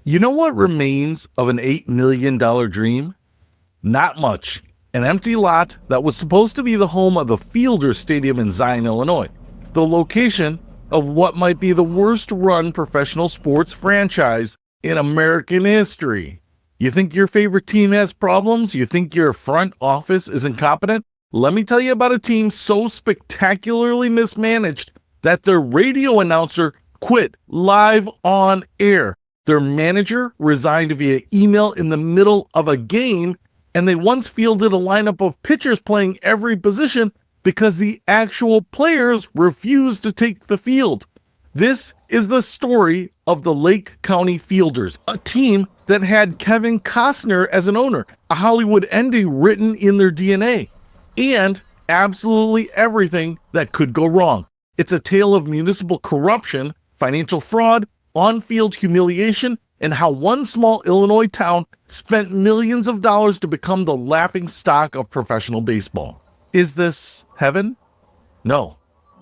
You know what remains of an $8 million dream? Not much. An empty lot that was supposed to be the home of the Fielder Stadium in Zion, Illinois. The location of what might be the worst run professional sports franchise in American history. You think your favorite team has problems? You think your front office is incompetent? Let me tell you about a team so spectacularly mismanaged that their radio announcer quit live on air. Their manager resigned via email in the middle of a game, and they once fielded a lineup of pitchers playing every position because the actual players refused to take the field. This is the story of the Lake County Fielders, a team that had Kevin Costner as an owner, a Hollywood ending written in their DNA, and absolutely everything that could go wrong. It's a tale of municipal corruption, financial fraud, on-field humiliation, and how one small Illinois town spent millions of dollars to become the laughingstock of professional baseball. Is this heaven? No.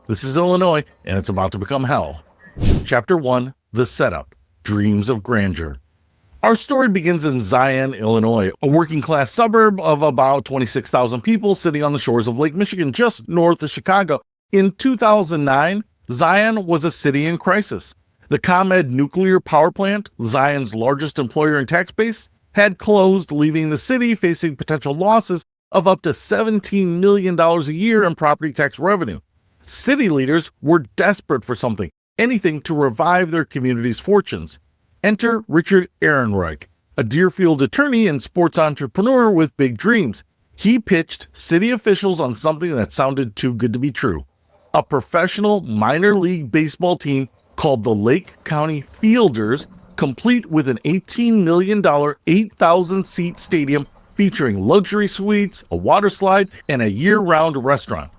This is Illinois, and it's about to become hell. Chapter 1, The Setup, Dreams of Grandeur. Our story begins in Zion, Illinois, a working-class suburb of about 26,000 people sitting on the shores of Lake Michigan, just north of Chicago. In 2009, Zion was a city in crisis. The ComEd nuclear power plant, Zion's largest employer and tax base, had closed, leaving the city facing potential losses of up to $17 million a year in property tax revenue. City leaders were desperate for something, anything to revive their community's fortunes. Enter Richard Ehrenreich, a Deerfield attorney and sports entrepreneur with big dreams. He pitched city officials on something that sounded too good to be true: a professional minor league baseball team called the Lake County Fielders, complete with an $18 million, 8,000-seat stadium featuring luxury suites, a water slide, and a year-round restaurant.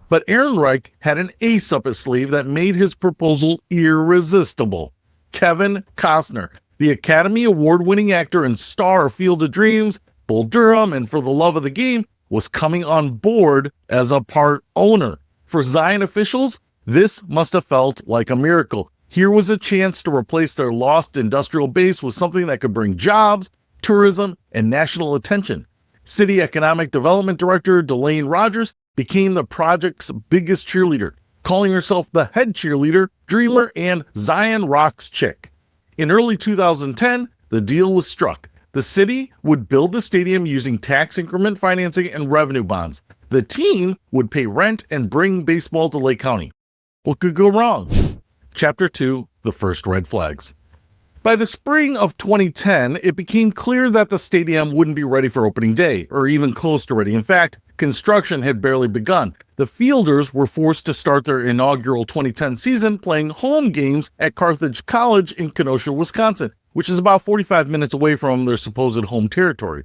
But Ehrenreich had an ace up his sleeve that made his proposal irresistible. Kevin Costner, the Academy Award-winning actor and star of Field of Dreams, Bull Durham, and For the Love of the Game, was coming on board as a part owner. For Zion officials, this must have felt like a miracle. Here was a chance to replace their lost industrial base with something that could bring jobs, tourism, and national attention. City Economic Development Director Delane Rogers became the project's biggest cheerleader, calling herself the head cheerleader, dreamer, and Zion Rocks chick. In early 2010, the deal was struck. The city would build the stadium using tax increment financing and revenue bonds. The team would pay rent and bring baseball to Lake County. What could go wrong? Chapter 2, The First Red Flags. By the spring of 2010, it became clear that the stadium wouldn't be ready for opening day, or even close to ready. In fact, construction had barely begun. The Fielders were forced to start their inaugural 2010 season playing home games at Carthage College in Kenosha, Wisconsin, which is about 45 minutes away from their supposed home territory.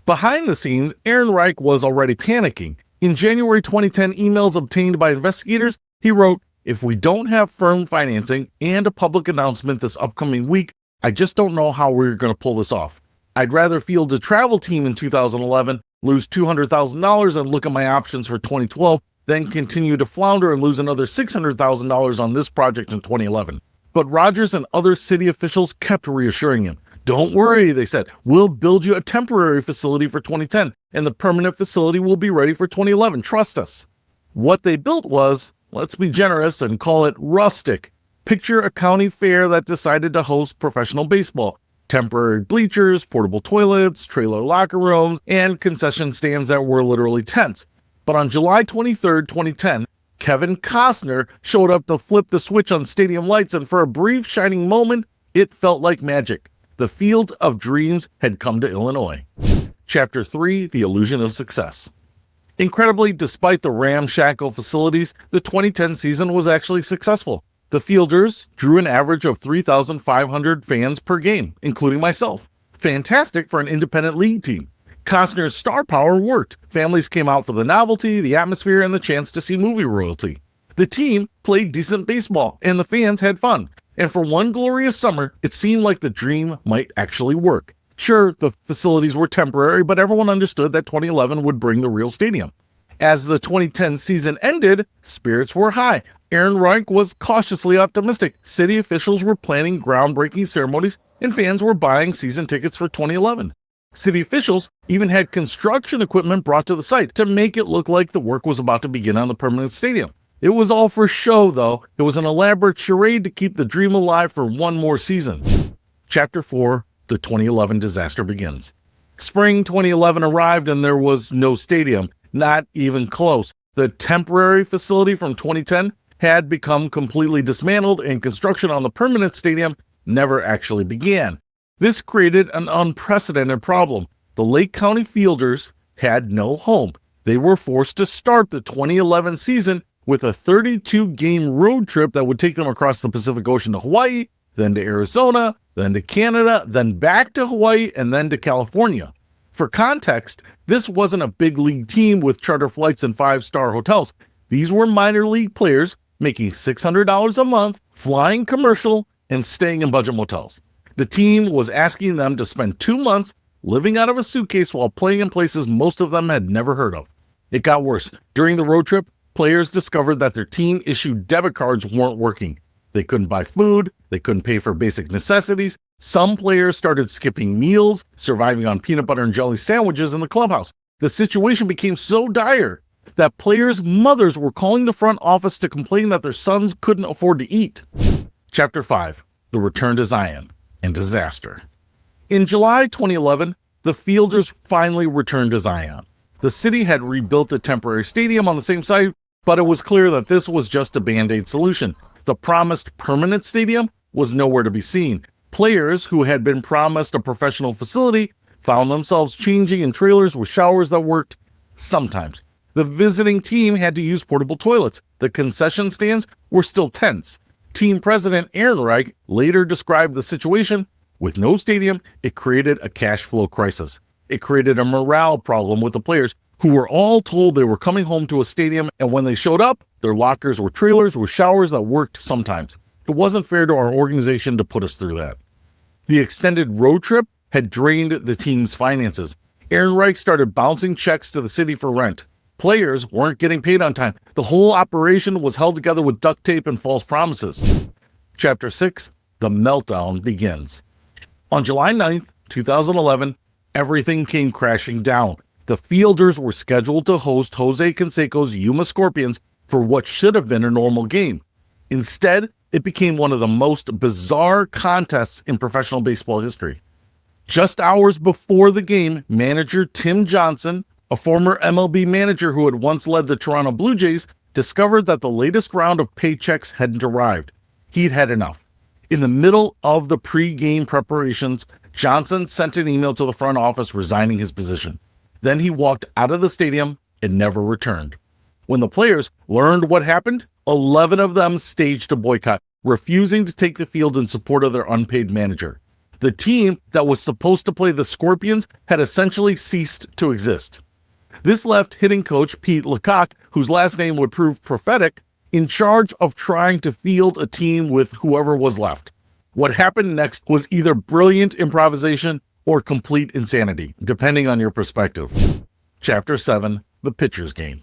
Behind the scenes, Ehrenreich was already panicking. In January 2010 emails obtained by investigators, he wrote, "If we don't have firm financing and a public announcement this upcoming week, I just don't know how we're going to pull this off. I'd rather field a travel team in 2011, lose $200,000 and look at my options for 2012, than continue to flounder and lose another $600,000 on this project in 2011. But Rogers and other city officials kept reassuring him. "Don't worry," they said, "we'll build you a temporary facility for 2010, and the permanent facility will be ready for 2011. Trust us." What they built was, let's be generous and call it rustic. Picture a county fair that decided to host professional baseball. Temporary bleachers, portable toilets, trailer locker rooms, and concession stands that were literally tents. But on July 23, 2010, Kevin Costner showed up to flip the switch on stadium lights, and for a brief shining moment, it felt like magic. The Field of Dreams had come to Illinois. Chapter 3, The Illusion of Success. Incredibly, despite the ramshackle facilities, the 2010 season was actually successful. The Fielders drew an average of 3,500 fans per game, including myself. Fantastic for an independent league team. Costner's star power worked. Families came out for the novelty, the atmosphere, and the chance to see movie royalty. The team played decent baseball, and the fans had fun. And for one glorious summer, it seemed like the dream might actually work. Sure, the facilities were temporary, but everyone understood that 2011 would bring the real stadium. As the 2010 season ended, spirits were high. Ehrenreich was cautiously optimistic. City officials were planning groundbreaking ceremonies, and fans were buying season tickets for 2011. City officials even had construction equipment brought to the site to make it look like the work was about to begin on the permanent stadium. It was all for show, though. It was an elaborate charade to keep the dream alive for one more season. Chapter 4, the 2011 disaster begins. Spring 2011 arrived and there was no stadium, not even close. The temporary facility from 2010 had become completely dismantled and construction on the permanent stadium never actually began. This created an unprecedented problem. The Lake County Fielders had no home. They were forced to start the 2011 season with a 32-game road trip that would take them across the Pacific Ocean to Hawaii, then to Arizona, then to Canada, then back to Hawaii, and then to California. For context, this wasn't a big league team with charter flights and five-star hotels. These were minor league players making $600 a month, flying commercial, and staying in budget motels. The team was asking them to spend 2 months living out of a suitcase while playing in places most of them had never heard of. It got worse. During the road trip, players discovered that their team-issued debit cards weren't working. They couldn't buy food, they couldn't pay for basic necessities. Some players started skipping meals, surviving on peanut butter and jelly sandwiches in the clubhouse. The situation became so dire that players' mothers were calling the front office to complain that their sons couldn't afford to eat. Chapter 5, the return to Zion and disaster. In July 2011, the Fielders finally returned to Zion. The city had rebuilt the temporary stadium on the same site, but it was clear that this was just a band-aid solution. The promised permanent stadium was nowhere to be seen. Players who had been promised a professional facility found themselves changing in trailers with showers that worked sometimes. The visiting team had to use portable toilets. The concession stands were still tents. Team president Ehrenreich later described the situation. With no stadium, it created a cash flow crisis. It created a morale problem with the players who were all told they were coming home to a stadium, and when they showed up, their lockers were trailers with showers that worked sometimes. It wasn't fair to our organization to put us through that. The extended road trip had drained the team's finances. Ehrenreich started bouncing checks to the city for rent. Players weren't getting paid on time. The whole operation was held together with duct tape and false promises. Chapter 6, the meltdown begins. On July 9th, 2011, everything came crashing down. The Fielders were scheduled to host Jose Canseco's Yuma Scorpions for what should have been a normal game. Instead, it became one of the most bizarre contests in professional baseball history. Just hours before the game, manager Tim Johnson, a former MLB manager who had once led the Toronto Blue Jays, discovered that the latest round of paychecks hadn't arrived. He'd had enough. In the middle of the pre-game preparations, Johnson sent an email to the front office resigning his position. Then he walked out of the stadium and never returned. When the players learned what happened, 11 of them staged a boycott, refusing to take the field in support of their unpaid manager. The team that was supposed to play the Scorpions had essentially ceased to exist. This left hitting coach Pete Lecoq, whose last name would prove prophetic, in charge of trying to field a team with whoever was left. What happened next was either brilliant improvisation or complete insanity, depending on your perspective. Chapter 7, the pitcher's game.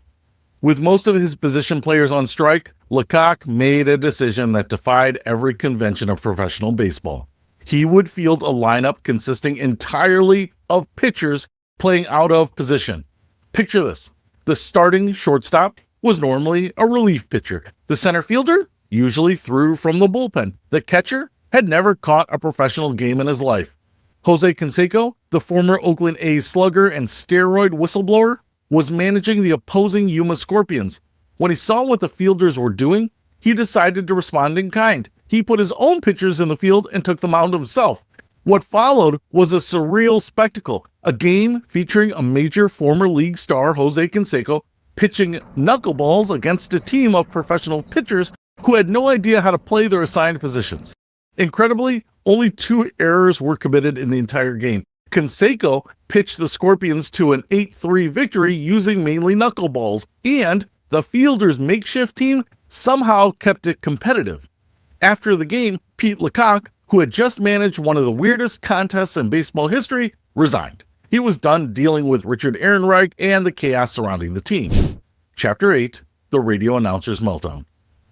With most of his position players on strike, Lecoq made a decision that defied every convention of professional baseball. He would field a lineup consisting entirely of pitchers playing out of position. Picture this. The starting shortstop was normally a relief pitcher. The center fielder usually threw from the bullpen. The catcher had never caught a professional game in his life. Jose Canseco, the former Oakland A's slugger and steroid whistleblower, was managing the opposing Yuma Scorpions. When he saw what the Fielders were doing, he decided to respond in kind. He put his own pitchers in the field and took the mound himself. What followed was a surreal spectacle, a game featuring a major former league star, Jose Canseco, pitching knuckleballs against a team of professional pitchers who had no idea how to play their assigned positions. Incredibly, only 2 errors were committed in the entire game. Canseco pitched the Scorpions to an 8-3 victory using mainly knuckleballs, and the Fielders' makeshift team somehow kept it competitive. After the game, Pete Lecoq, who had just managed one of the weirdest contests in baseball history, resigned. He was done dealing with Richard Ehrenreich and the chaos surrounding the team. Chapter 8, the radio announcer's meltdown.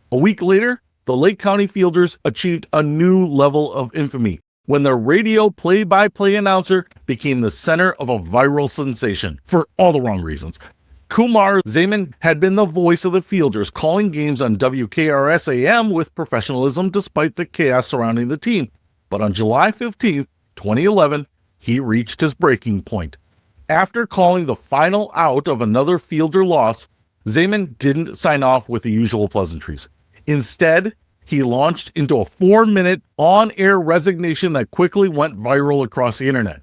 A week later, the Lake County Fielders achieved a new level of infamy when their radio play-by-play announcer became the center of a viral sensation for all the wrong reasons. Kumar Zaman had been the voice of the Fielders, calling games on WKRS-AM with professionalism despite the chaos surrounding the team. But on July 15, 2011, he reached his breaking point. After calling the final out of another Fielder loss, Zaman didn't sign off with the usual pleasantries. Instead, he launched into a 4-minute on-air resignation that quickly went viral across the internet.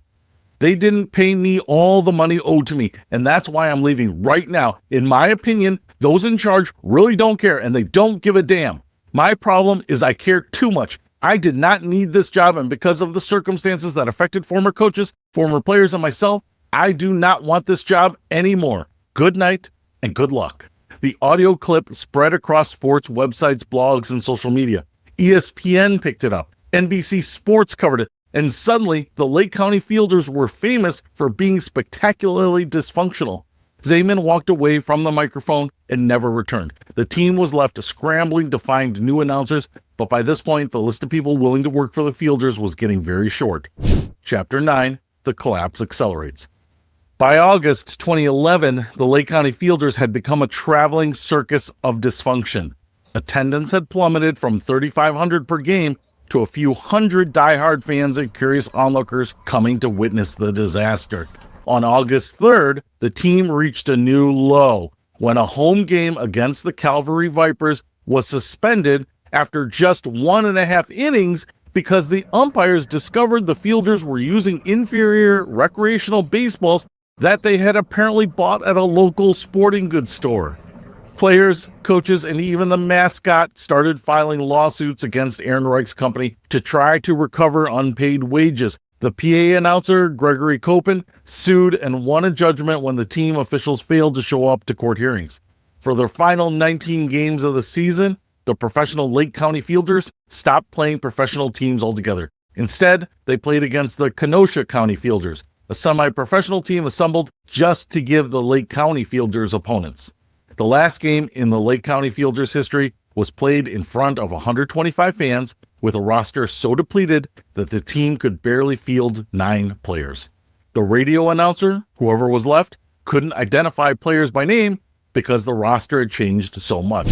They didn't pay me all the money owed to me, and that's why I'm leaving right now. In my opinion, those in charge really don't care, and they don't give a damn. My problem is I care too much. I did not need this job, and because of the circumstances that affected former coaches, former players, and myself, I do not want this job anymore. Good night, and good luck. The audio clip spread across sports websites, blogs, and social media. ESPN picked it up. NBC Sports covered it. And suddenly, the Lake County Fielders were famous for being spectacularly dysfunctional. Zaman walked away from the microphone and never returned. The team was left scrambling to find new announcers, but by this point, the list of people willing to work for the Fielders was getting very short. Chapter 9, The Collapse Accelerates. By August 2011, the Lake County Fielders had become a traveling circus of dysfunction. Attendance had plummeted from 3,500 per game to a few hundred diehard fans and curious onlookers coming to witness the disaster. On August 3rd, the team reached a new low when a home game against the Calvary Vipers was suspended after just 1.5 innings because the umpires discovered the Fielders were using inferior recreational baseballs that they had apparently bought at a local sporting goods store. Players, coaches, and even the mascot started filing lawsuits against Aaron Reich's company to try to recover unpaid wages. The PA announcer, Gregory Copen, sued and won a judgment when the team officials failed to show up to court hearings. For their final 19 games of the season, the professional Lake County Fielders stopped playing professional teams altogether. Instead, they played against the Kenosha County Fielders, a semi-professional team assembled just to give the Lake County Fielders opponents. The last game in the Lake County Fielders history was played in front of 125 fans with a roster so depleted that the team could barely field 9 players. The radio announcer, whoever was left, couldn't identify players by name because the roster had changed so much.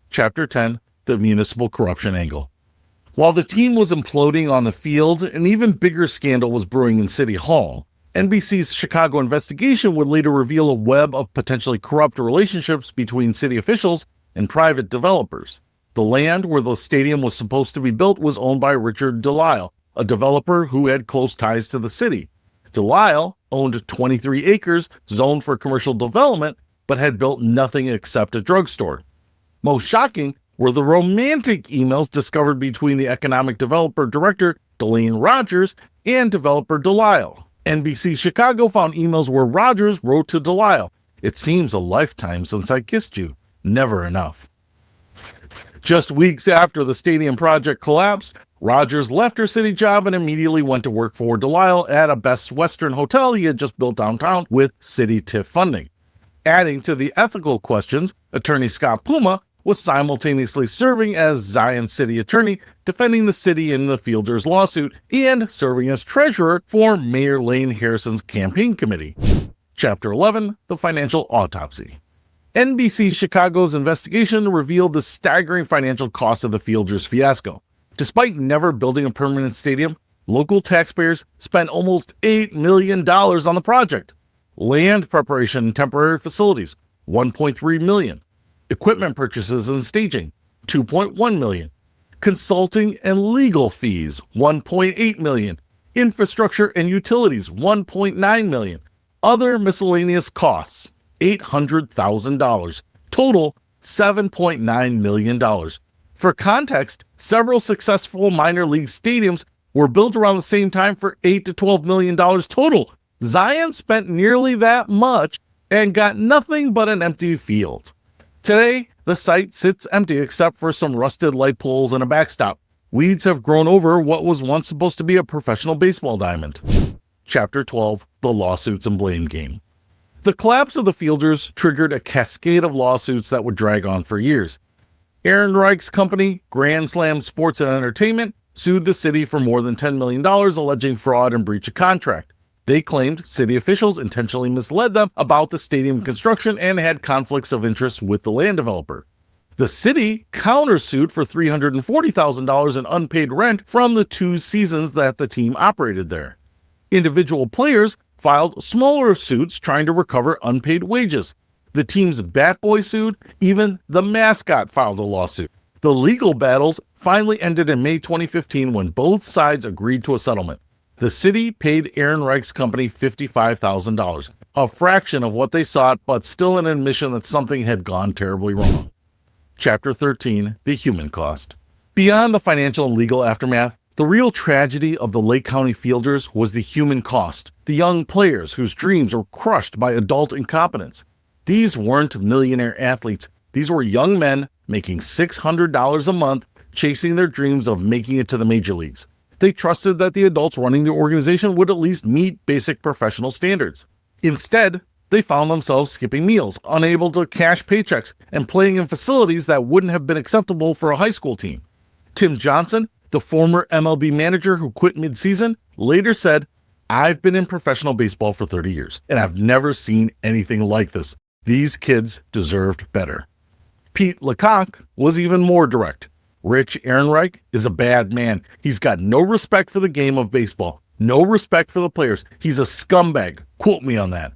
Chapter 10, The Municipal Corruption Angle. While the team was imploding on the field, an even bigger scandal was brewing in City Hall. NBC's Chicago investigation would later reveal a web of potentially corrupt relationships between city officials and private developers. The land where the stadium was supposed to be built was owned by Richard Delisle, a developer who had close ties to the city. Delisle owned 23 acres zoned for commercial development, but had built nothing except a drugstore. Most shocking were the romantic emails discovered between the economic developer director, Delane Rogers, and developer Delisle. NBC Chicago found emails where Rogers wrote to Delisle, "It seems a lifetime since I kissed you. Never enough." Just weeks after the stadium project collapsed, Rogers left her city job and immediately went to work for Delisle at a Best Western hotel he had just built downtown with city TIF funding. Adding to the ethical questions, attorney Scott Puma was simultaneously serving as Zion City Attorney, defending the city in the Fielders lawsuit, and serving as treasurer for Mayor Lane Harrison's campaign committee. Chapter 11, The Financial Autopsy. NBC Chicago's investigation revealed the staggering financial cost of the Fielders fiasco. Despite never building a permanent stadium, local taxpayers spent almost $8 million on the project. Land preparation and temporary facilities, $1.3 million. Equipment purchases and staging, $2.1 million. Consulting and legal fees, $1.8 million. Infrastructure and utilities, $1.9 million. Other miscellaneous costs, $800,000. Total, $7.9 million. For context, several successful minor league stadiums were built around the same time for $8 to $12 million total. Zion spent nearly that much and got nothing but an empty field. Today, the site sits empty except for some rusted light poles and a backstop. Weeds have grown over what was once supposed to be a professional baseball diamond. Chapter 12, The Lawsuits and Blame Game. The collapse of the Fielders triggered a cascade of lawsuits that would drag on for years. Ehrenreich's company, Grand Slam Sports and Entertainment, sued the city for more than $10 million, alleging fraud and breach of contract. They claimed city officials intentionally misled them about the stadium construction and had conflicts of interest with the land developer. The city countersued for $340,000 in unpaid rent from the 2 seasons that the team operated there. Individual players filed smaller suits trying to recover unpaid wages. The team's bat boy sued, even the mascot filed a lawsuit. The legal battles finally ended in May 2015 when both sides agreed to a settlement. The city paid Ehrenreich's company $55,000, a fraction of what they sought, but still an admission that something had gone terribly wrong. Chapter 13, The Human Cost. Beyond the financial and legal aftermath, the real tragedy of the Lake County Fielders was the human cost, the young players whose dreams were crushed by adult incompetence. These weren't millionaire athletes. These were young men making $600 a month, chasing their dreams of making it to the major leagues. They trusted that the adults running the organization would at least meet basic professional standards. Instead, they found themselves skipping meals, unable to cash paychecks, and playing in facilities that wouldn't have been acceptable for a high school team. Tim Johnson, the former MLB manager who quit mid-season, later said, "I've been in professional baseball for 30 years, and I've never seen anything like this. These kids deserved better." Pete Lecoq was even more direct. "Rich Ehrenreich is a bad man. He's got no respect for the game of baseball, no respect for the players. He's a scumbag. Quote me on that."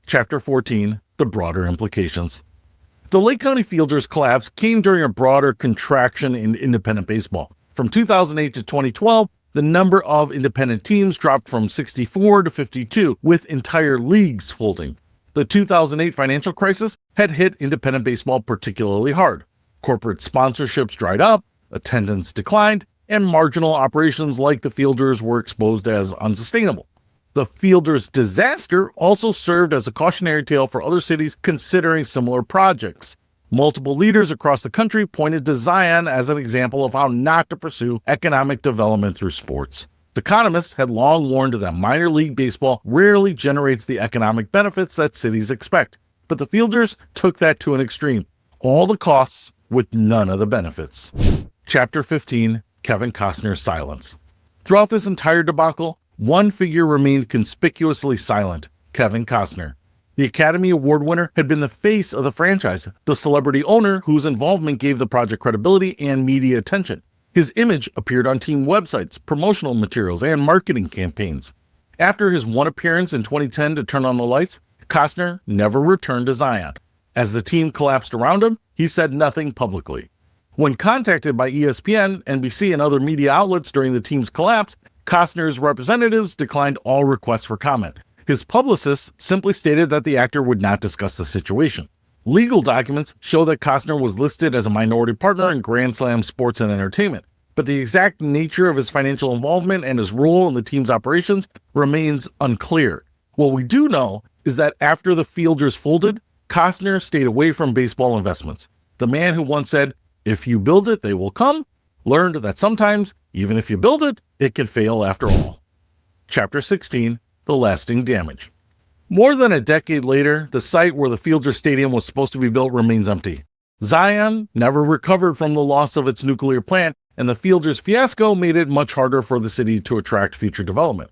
Chapter 14, The Broader Implications. The Lake County Fielders' collapse came during a broader contraction in independent baseball. From 2008 to 2012, the number of independent teams dropped from 64 to 52, with entire leagues folding. The 2008 financial crisis had hit independent baseball particularly hard. Corporate sponsorships dried up, attendance declined, and marginal operations like the Fielders were exposed as unsustainable. The Fielders' disaster also served as a cautionary tale for other cities considering similar projects. Multiple leaders across the country pointed to Zion as an example of how not to pursue economic development through sports. Economists had long warned that minor league baseball rarely generates the economic benefits that cities expect, but the Fielders took that to an extreme. All the costs with none of the benefits. Chapter 15, Kevin Costner's Silence. Throughout this entire debacle, one figure remained conspicuously silent: Kevin Costner. The Academy Award winner had been the face of the franchise, the celebrity owner whose involvement gave the project credibility and media attention. His image appeared on team websites, promotional materials, and marketing campaigns. After his one appearance in 2010 to turn on the lights, Costner never returned to Zion. As the team collapsed around him, he said nothing publicly. When contacted by ESPN, NBC, and other media outlets during the team's collapse, Costner's representatives declined all requests for comment. His publicist simply stated that the actor would not discuss the situation. Legal documents show that Costner was listed as a minority partner in Grand Slam Sports and Entertainment, but the exact nature of his financial involvement and his role in the team's operations remains unclear. What we do know is that after the Fielders folded, Costner stayed away from baseball investments. The man who once said, "If you build it, they will come," learned that sometimes, even if you build it, it can fail after all. Chapter 16, The Lasting Damage. More than a decade later, the site where the Fielders Stadium was supposed to be built remains empty. Zion never recovered from the loss of its nuclear plant, and the Fielders fiasco made it much harder for the city to attract future development.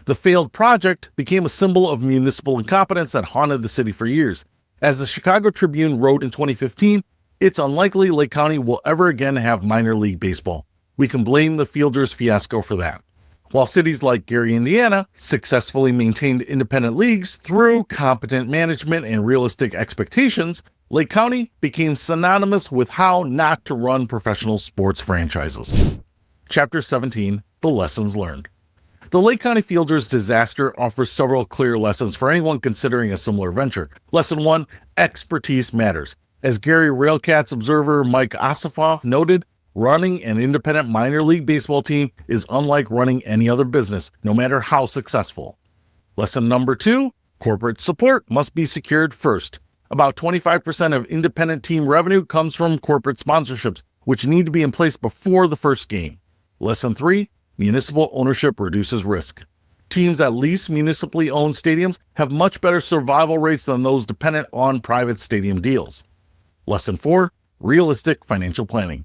The failed project became a symbol of municipal incompetence that haunted the city for years. As the Chicago Tribune wrote in 2015, "It's unlikely Lake County will ever again have minor league baseball. We can blame the Fielders fiasco for that." While cities like Gary, Indiana, successfully maintained independent leagues through competent management and realistic expectations, Lake County became synonymous with how not to run professional sports franchises. Chapter 17, The Lessons Learned. The Lake County Fielders disaster offers several clear lessons for anyone considering a similar venture. Lesson 1, expertise matters. As Gary Railcats observer Mike Osipov noted, running an independent minor league baseball team is unlike running any other business, no matter how successful. Lesson number 2, corporate support must be secured first. About 25% of independent team revenue comes from corporate sponsorships, which need to be in place before the first game. Lesson 3, municipal ownership reduces risk. Teams that lease municipally owned stadiums have much better survival rates than those dependent on private stadium deals. Lesson 4, realistic financial planning.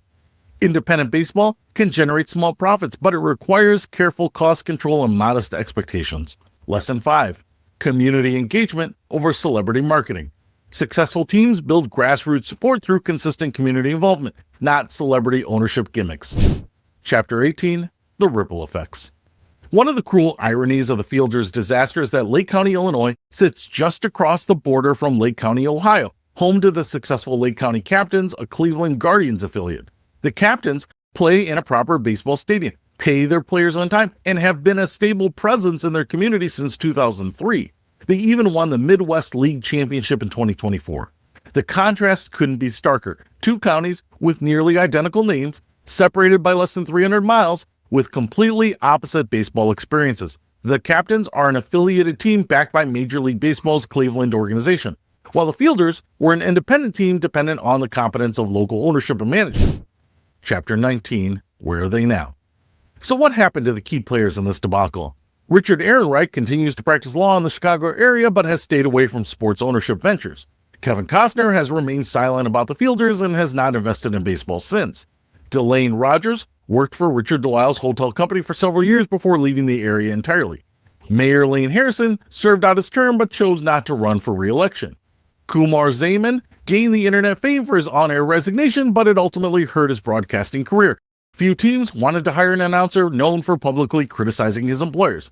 Independent baseball can generate small profits, but it requires careful cost control and modest expectations. Lesson 5. Community engagement over celebrity marketing. Successful teams build grassroots support through consistent community involvement, not celebrity ownership gimmicks. Chapter 18. The Ripple Effects. One of the cruel ironies of the Fielders disaster is that Lake County, Illinois sits just across the border from Lake County, Ohio, home to the successful Lake County Captains, a Cleveland Guardians affiliate. The Captains play in a proper baseball stadium, pay their players on time, and have been a stable presence in their community since 2003. They even won the Midwest League Championship in 2024. The contrast couldn't be starker. Two counties with nearly identical names, separated by less than 300 miles, with completely opposite baseball experiences. The Captains are an affiliated team backed by Major League Baseball's Cleveland organization, while the Fielders were an independent team dependent on the competence of local ownership and management. Chapter 19. Where are they now? So what happened to the key players in this debacle? Richard Ehrenreich continues to practice law in the Chicago area but has stayed away from sports ownership ventures. Kevin Costner has remained silent about the Fielders and has not invested in baseball since. Delane Rogers worked for Richard Delisle's hotel company for several years before leaving the area entirely. Mayor Lane Harrison served out his term but chose not to run for re-election. Kumar Zaman gained the internet fame for his on-air resignation, but it ultimately hurt his broadcasting career. Few teams wanted to hire an announcer known for publicly criticizing his employers.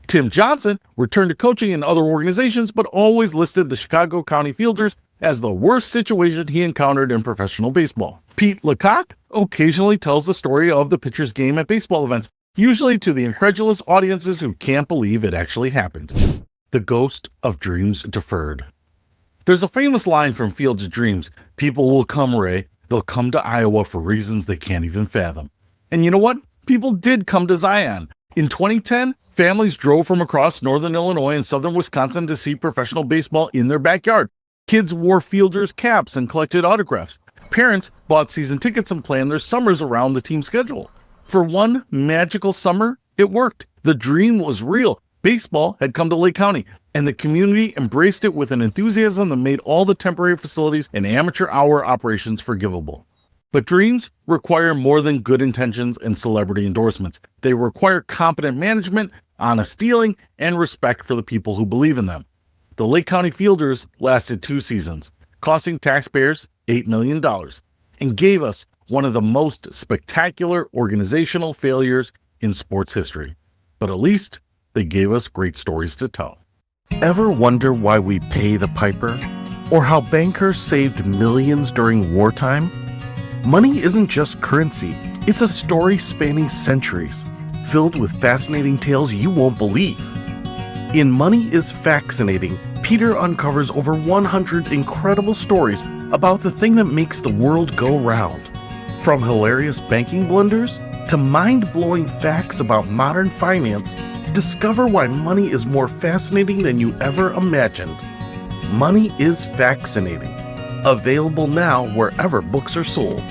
Tim Johnson returned to coaching in other organizations, but always listed the Chicago County Fielders as the worst situation he encountered in professional baseball. Pete Lecoq occasionally tells the story of the pitcher's game at baseball events, usually to the incredulous audiences who can't believe it actually happened. The Ghost of Dreams Deferred. There's a famous line from Field of Dreams: "People will come, Ray. They'll come to Iowa for reasons they can't even fathom." And you know what? People did come to Zion. In 2010, families drove from across northern Illinois and southern Wisconsin to see professional baseball in their backyard. Kids wore Fielders caps and collected autographs. Parents bought season tickets and planned their summers around the team schedule. For one magical summer, it worked. The dream was real. Baseball had come to Lake County, and the community embraced it with an enthusiasm that made all the temporary facilities and amateur hour operations forgivable. But dreams require more than good intentions and celebrity endorsements. They require competent management, honest dealing, and respect for the people who believe in them. The Lake County Fielders lasted 2 seasons, costing taxpayers $8 million, and gave us one of the most spectacular organizational failures in sports history. But at least they gave us great stories to tell. Ever wonder why we pay the piper? Or how bankers saved millions during wartime? Money isn't just currency, it's a story spanning centuries, filled with fascinating tales you won't believe. In Money is Fascinating, Peter uncovers over 100 incredible stories about the thing that makes the world go round. From hilarious banking blunders to mind-blowing facts about modern finance, discover why money is more fascinating than you ever imagined. Money is Fascinating. Available now wherever books are sold.